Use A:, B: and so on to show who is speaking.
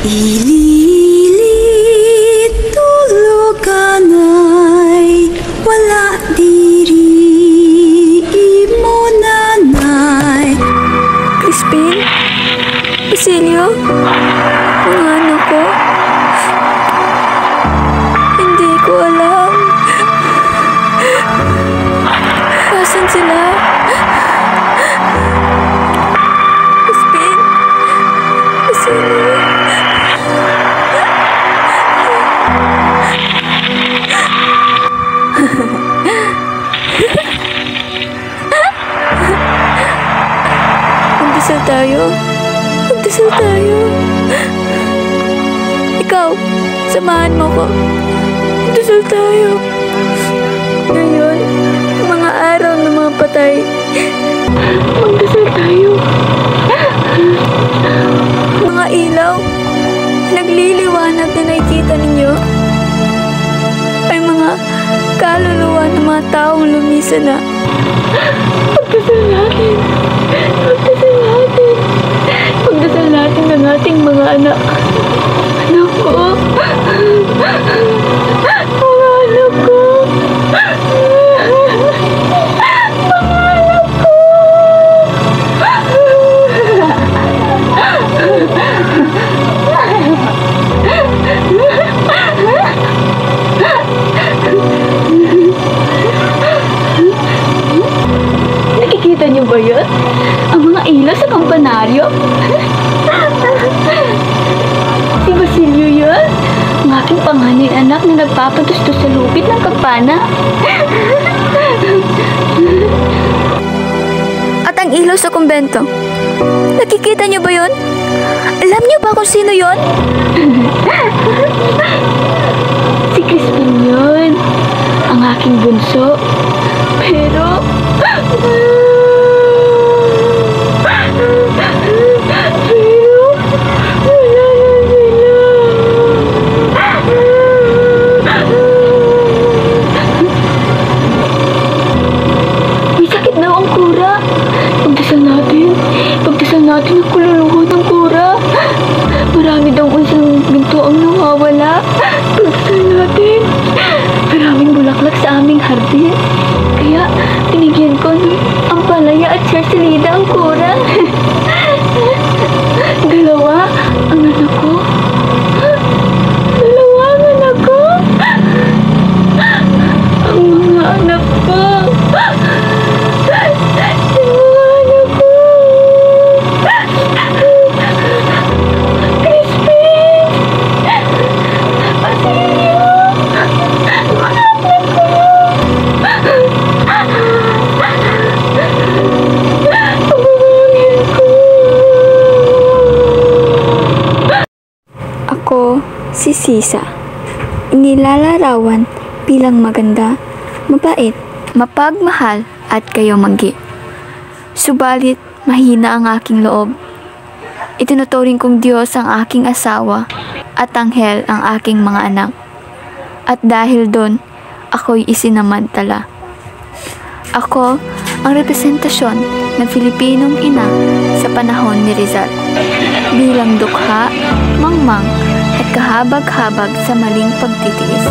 A: Ililit tuluganay, wala diri imo nanay.
B: Crispin? Basilio? Mga anak ko? Hindi ko alam. Nasaan sila? Crispin? Basilio? Magdasal tayo. Magdasal tayo. Ikaw, samahan mo ko. Magdasal tayo. Ngayon, mga araw ng mga patay. Magdasal tayo. Mga ilaw, nagliliwanag na nakikita ninyo. Ay mga kaluluwa ng mga taong lumisa na. Magdasal natin. Magdasal natin. Magdasal natin ng ating mga anak. Anak ko. Mga anak ko. Mga anak ko. Nakikita niyo ba yun? Ang mga ilaw sa kampanaryo? Si Basilio yun? Ang aking panganay anak na nagpapatustos sa lupit ng kampana. At ang ilaw sa kumbento? Nakikita niyo ba yun? Alam niyo ba kung sino yun? Si Crispin yun. Ang aking bunso. Pero... natin ang kululuho ng kura. Marami daw isang ginto ang nawawala. Pagdasal natin. Maraming bulaklak sa aming hardin. Kaya tinigyan ko ng ampalaya at sarsalida ang kura. Dalawa ang anak ko. Dalawa ang anak ko. Ang mga anak ko. Ako, si Sisa, inilalarawan bilang maganda, mabait, mapagmahal at kayamagi. Subalit, mahina ang aking loob. Itinuturing kong Diyos ang aking asawa at anghel ang aking mga anak. At dahil doon, ako'y isinamantala. Ako ang representasyon ng Filipinong ina sa panahon ni Rizal. Bilang dukha, mangmang at kahabag-habag sa maling pagtitiis.